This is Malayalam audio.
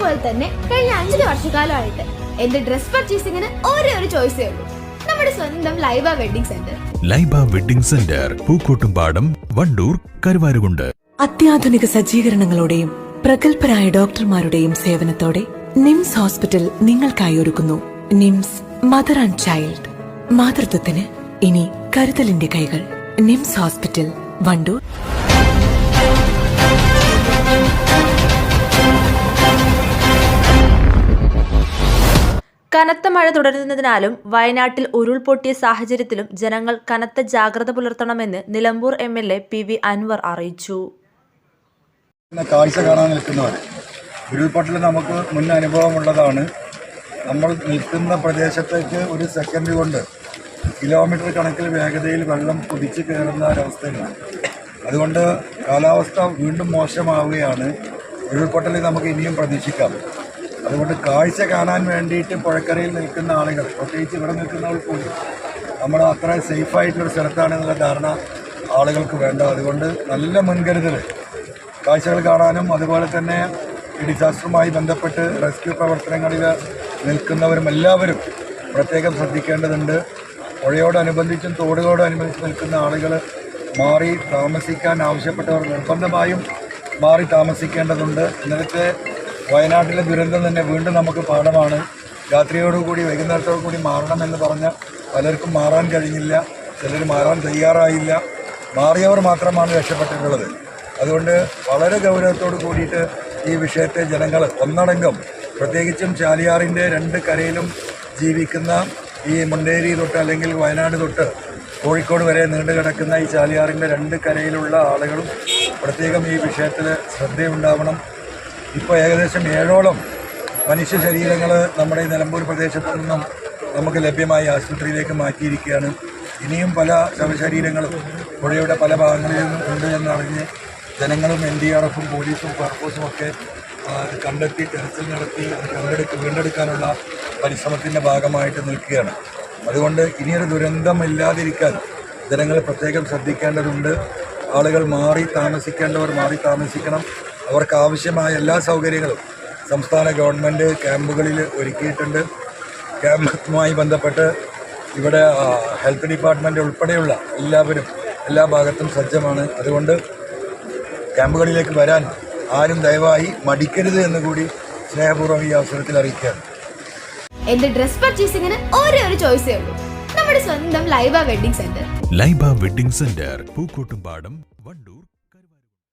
പോലെ തന്നെ കഴിഞ്ഞ 5 വർഷക്കാലമായിട്ട് എന്റെ ഡ്രസ് പർച്ചേസിംഗിന് ഒരേ ഒരു ചോയ്സേ ഉള്ളൂ, നമ്മുടെ സ്വന്തം Laiba wedding centre. Laiba wedding centre, Pookkottumpadam, Wandoor, Karuvarakundu. അത്യാധുനിക സജ്ജീകരണങ്ങളോടെയും പ്രഗത്ഭരായ ഡോക്ടർമാരുടെയും സേവനത്തോടെ നിംസ് ഹോസ്പിറ്റൽ നിങ്ങൾക്കായി ഒരുക്കുന്നു നിംസ് മദർ ആൻഡ് ചൈൽഡ്. മാതൃത്വത്തിന് ഇനി കരുതലിന്റെ കൈകൾ. നിംസ് ഹോസ്പിറ്റൽ, വണ്ടൂർ. കനത്ത മഴ തുടരുന്നതിനാലും വയനാട്ടിൽ ഉരുൾപൊട്ടിയ സാഹചര്യത്തിലും ജനങ്ങൾ കനത്ത ജാഗ്രത പുലർത്തണമെന്ന് നിലമ്പൂർ MLA PV അൻവർ അറിയിച്ചു. കാഴ്ച കാണാൻ നിൽക്കുന്നവർ, ഉരുൾപൊട്ടൽ നമുക്ക് മുൻ അനുഭവമുള്ളതാണ്. നമ്മൾ നിൽക്കുന്ന പ്രദേശത്തേക്ക് ഒരു സെക്കൻഡ് കൊണ്ട് കിലോമീറ്റർ കണക്കിൽ വേഗതയിൽ വെള്ളം കുതിച്ചു കയറുന്ന ഒരവസ്ഥയാണ്. അതുകൊണ്ട് കാലാവസ്ഥ വീണ്ടും മോശമാവുകയാണ്. ഉരുൾപൊട്ടൽ നമുക്ക് ഇനിയും പ്രതീക്ഷിക്കാം. അതുകൊണ്ട് കാഴ്ച കാണാൻ വേണ്ടിയിട്ട് പുഴക്കരയിൽ നിൽക്കുന്ന ആളുകൾ, പ്രത്യേകിച്ച് ഇവിടെ നിൽക്കുന്നവർ കൂടി, നമ്മൾ അത്ര സേഫായിട്ടുള്ളൊരു സ്ഥലത്താണെന്നുള്ള ധാരണ ആളുകൾക്ക് വേണ്ട. അതുകൊണ്ട് നല്ല മുൻകരുതൽ കാഴ്ചകൾ കാണാനും അതുപോലെ തന്നെ ഈ ഡിസാസ്റ്ററുമായി ബന്ധപ്പെട്ട് റെസ്ക്യൂ പ്രവർത്തനങ്ങളിൽ നിൽക്കുന്നവരും എല്ലാവരും പ്രത്യേകം ശ്രദ്ധിക്കേണ്ടതുണ്ട്. പുഴയോടനുബന്ധിച്ചും തോടുകളോടനുബന്ധിച്ച് നിൽക്കുന്ന ആളുകൾ മാറി താമസിക്കാൻ ആവശ്യപ്പെട്ടവർ നിർബന്ധമായും മാറി താമസിക്കേണ്ടതുണ്ട്. ഇന്നലത്തെ വയനാട്ടിലെ ദുരന്തം തന്നെ വീണ്ടും നമുക്ക് പാഠമാണ്. രാത്രിയോടുകൂടി വൈകുന്നേരത്തോടുകൂടി മാറണമെന്ന് പറഞ്ഞ പലർക്കും മാറാൻ കഴിഞ്ഞില്ല, ചിലർ മാറാൻ തയ്യാറായില്ല. മാറിയവർ മാത്രമാണ് രക്ഷപ്പെട്ടിട്ടുള്ളത്. അതുകൊണ്ട് വളരെ ഗൗരവത്തോട് കൂടിയിട്ട് ഈ വിഷയത്തെ ജനങ്ങൾ ഒന്നടങ്കം, പ്രത്യേകിച്ചും ചാലിയാറിൻ്റെ 2 കരയിലും ജീവിക്കുന്ന ഈ മുണ്ടേരി തൊട്ട് അല്ലെങ്കിൽ വയനാട് തൊട്ട് കോഴിക്കോട് വരെ നീണ്ടു കിടക്കുന്ന ഈ ചാലിയാറിൻ്റെ 2 കരയിലുള്ള ആളുകളും പ്രത്യേകം ഈ വിഷയത്തിൽ ശ്രദ്ധയുണ്ടാവണം. ഇപ്പോൾ ഏകദേശം 7ഓളം മനുഷ്യ ശരീരങ്ങൾ നമ്മുടെ ഈ നിലമ്പൂർ പ്രദേശത്തു നിന്നും നമുക്ക് ലഭ്യമായി ആശുപത്രിയിലേക്ക് മാറ്റിയിരിക്കുകയാണ്. ഇനിയും പല ശവശരീരങ്ങളും പുഴയുടെ പല ഭാഗങ്ങളിലും ഉണ്ട് എന്നറിഞ്ഞ് ജനങ്ങളും NDRFും പോലീസും ഫയർഫോഴ്സും ഒക്കെ കണ്ടെത്തി തെരച്ചിൽ നടത്തി വീണ്ടെടുക്കാനുള്ള പരിശ്രമത്തിൻ്റെ ഭാഗമായിട്ട് നിൽക്കുകയാണ്. അതുകൊണ്ട് ഇനിയൊരു ദുരന്തം ഇല്ലാതിരിക്കാൻ ജനങ്ങൾ പ്രത്യേകം ശ്രദ്ധിക്കേണ്ടതുണ്ട്. ആളുകൾ മാറി താമസിക്കേണ്ടവർ മാറി താമസിക്കണം. അവർക്ക് ആവശ്യമായ എല്ലാ സൗകര്യങ്ങളും സംസ്ഥാന ഗവൺമെൻറ് ക്യാമ്പുകളിൽ ഒരുക്കിയിട്ടുണ്ട്. ക്യാമ്പുമായി ബന്ധപ്പെട്ട് ഇവിടെ ഹെൽത്ത് ഡിപ്പാർട്ട്മെൻറ്റ് ഉൾപ്പെടെയുള്ള എല്ലാവരും എല്ലാ ഭാഗത്തും സജ്ജമാണ്. അതുകൊണ്ട് ക്യാമ്പുകളിലേക്ക് വരാൻ ആരും ദയവായി മടിക്കരുത് എന്ന് കൂടി സ്നേഹപൂർവ്വം ഈ അവസരത്തിൽ അറിയിക്കുകയാണ്. എന്റെ ഡ്രസ് പർച്ചേസിംഗിന് ഒരേ ഒരു ചോയ്സേ ഉള്ളൂ, നമ്മുടെ സ്വന്തം Laiba wedding centre. Laiba wedding centre, Pookkottumpadam, Wandoor.